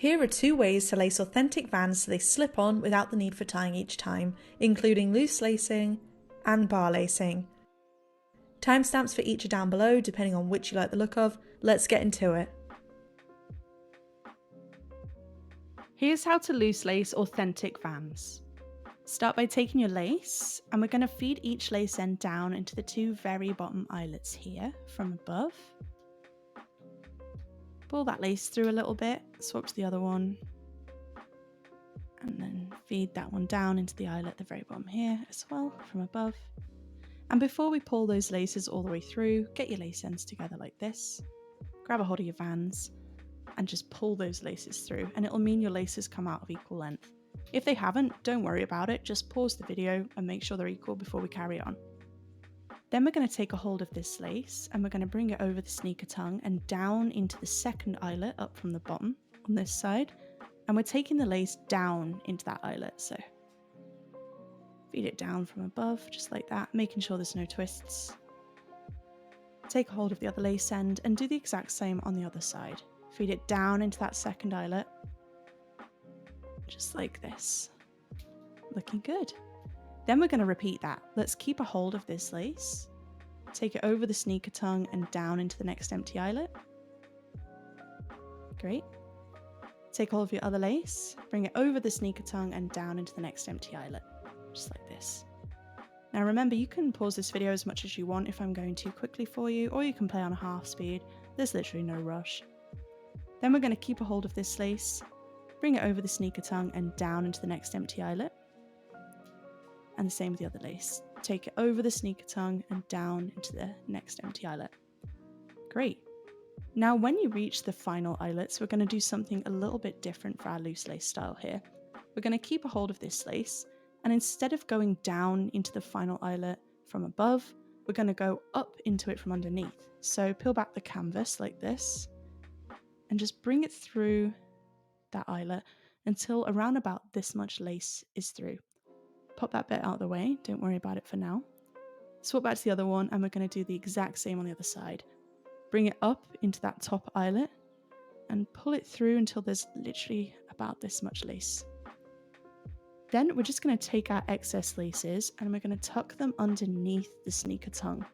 Here are 2 ways to lace authentic Vans so they slip on without the need for tying each time, including loose lacing and bar lacing. Timestamps for each are down below depending on which you like the look of. Let's get into it. Here's how to loose lace authentic Vans. Start by taking your lace, and we're going to feed each lace end down into the 2 very bottom eyelets here from above. Pull that lace through a little bit, swap to the other one, and then feed that one down into the eyelet at the very bottom here as well from above. And before we pull those laces all the way through, get your lace ends together like this, grab a hold of your Vans, and just pull those laces through, and it'll mean your laces come out of equal length. If they haven't, don't worry about it, just pause the video and make sure they're equal before we carry on. Then we're going to take a hold of this lace and we're going to bring it over the sneaker tongue and down into the second eyelet up from the bottom on this side, and we're taking the lace down into that eyelet, so feed it down from above just like that, making sure there's no twists. Take a hold of the other lace end and do the exact same on the other side. Feed it down into that second eyelet, just like this. Looking good. Then we're going to repeat that. Let's keep a hold of this lace, take it over the sneaker tongue and down into the next empty eyelet. Great. Take hold of your other lace, bring it over the sneaker tongue and down into the next empty eyelet, just like this. Now remember, you can pause this video as much as you want if I'm going too quickly for you, or you can play on a half speed. There's literally no rush. Then we're going to keep a hold of this lace, bring it over the sneaker tongue and down into the next empty eyelet. And the same with the other lace. Take it over the sneaker tongue and down into the next empty eyelet. Great. Now when you reach the final eyelets, we're going to do something a little bit different for our loose lace style here. We're going to keep a hold of this lace, and instead of going down into the final eyelet from above, we're going to go up into it from underneath. So peel back the canvas like this and just bring it through that eyelet until around about this much lace is through. Pop that bit out of the way, don't worry about it for now. Swap back to the other one and we're going to do the exact same on the other side. Bring it up into that top eyelet and pull it through until there's literally about this much lace. Then we're just going to take our excess laces and we're going to tuck them underneath the sneaker tongue.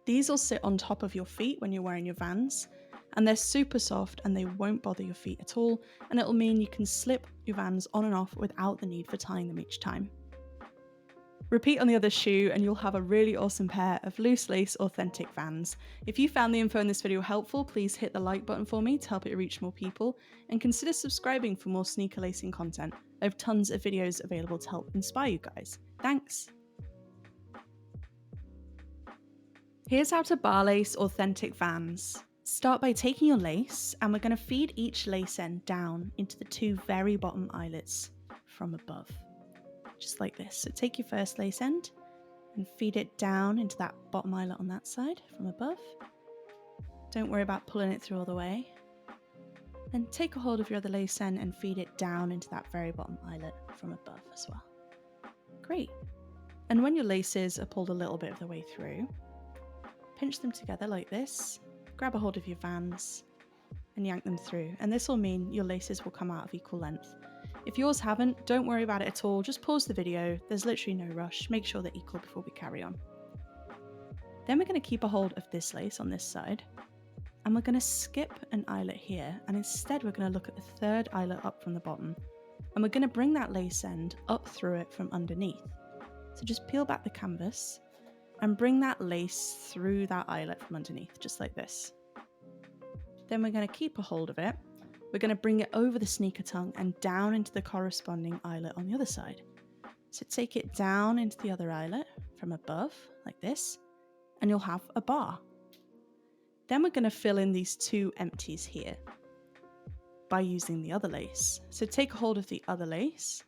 These will sit on top of your feet when you're wearing your Vans, and they're super soft and they won't bother your feet at all, and it'll mean you can slip your Vans on and off without the need for tying them each time. Repeat on the other shoe and you'll have a really awesome pair of loose lace authentic Vans. If you found the info in this video helpful, please hit the like button for me to help it reach more people, and consider subscribing for more sneaker lacing content. I have tons of videos available to help inspire you guys. Thanks! Here's how to bar lace authentic Vans. Start by taking your lace and we're going to feed each lace end down into the 2 very bottom eyelets from above, just like this. So take your first lace end and feed it down into that bottom eyelet on that side from above. Don't worry about pulling it through all the way. Then take a hold of your other lace end and feed it down into that very bottom eyelet from above as well. Great. And when your laces are pulled a little bit of the way through, pinch them together like this. Grab a hold of your Vans and yank them through, and this will mean your laces will come out of equal length. If yours haven't, don't worry about it at all, just pause the video, there's literally no rush, make sure they're equal before we carry on. Then we're going to keep a hold of this lace on this side, and we're going to skip an eyelet here, and instead we're going to look at the third eyelet up from the bottom, and we're going to bring that lace end up through it from underneath. So just peel back the canvas and bring that lace through that eyelet from underneath, just like this. Then we're going to keep a hold of it. We're going to bring it over the sneaker tongue and down into the corresponding eyelet on the other side. So take it down into the other eyelet from above, like this, and you'll have a bar. Then we're going to fill in these 2 empties here by using the other lace. So take a hold of the other lace,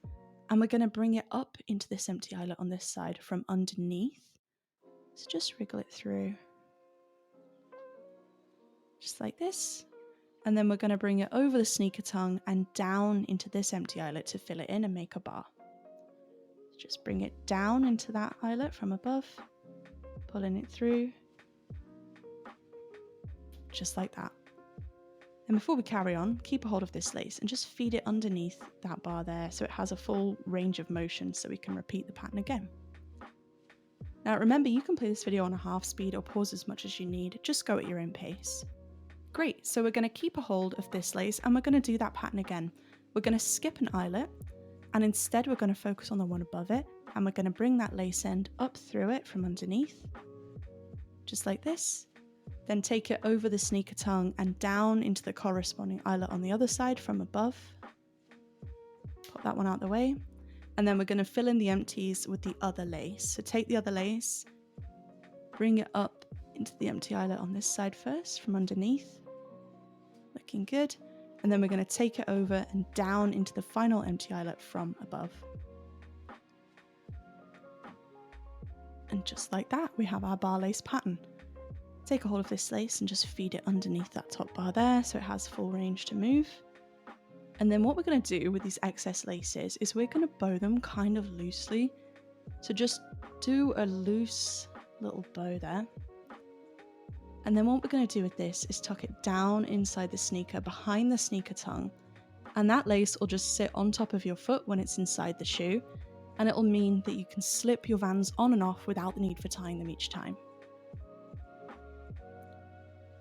and we're going to bring it up into this empty eyelet on this side from underneath. So just wriggle it through, just like this. And then we're going to bring it over the sneaker tongue and down into this empty eyelet to fill it in and make a bar. Just bring it down into that eyelet from above, pulling it through, just like that. And before we carry on, keep a hold of this lace and just feed it underneath that bar there so it has a full range of motion so we can repeat the pattern again. Now remember, you can play this video on a half speed or pause as much as you need, just go at your own pace. Great, so we're going to keep a hold of this lace and we're going to do that pattern again. We're going to skip an eyelet and instead we're going to focus on the one above it and we're going to bring that lace end up through it from underneath, just like this. Then take it over the sneaker tongue and down into the corresponding eyelet on the other side from above. Pop that one out the way. And then we're going to fill in the empties with the other lace. So take the other lace, bring it up into the empty eyelet on this side first from underneath. Looking good. And then we're going to take it over and down into the final empty eyelet from above. And just like that, we have our bar lace pattern. Take a hold of this lace and just feed it underneath that top bar there so it has full range to move. And then what we're going to do with these excess laces is we're going to bow them kind of loosely. So just do a loose little bow there. And then what we're going to do with this is tuck it down inside the sneaker, behind the sneaker tongue. And that lace will just sit on top of your foot when it's inside the shoe. And it'll mean that you can slip your Vans on and off without the need for tying them each time.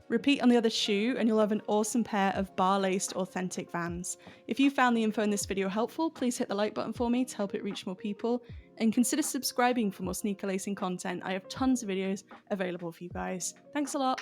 Repeat on the other shoe and you'll have an awesome pair of bar-laced authentic Vans. If you found the info in this video helpful, please hit the like button for me to help it reach more people, and consider subscribing for more sneaker lacing content. I have tons of videos available for you guys. Thanks a lot.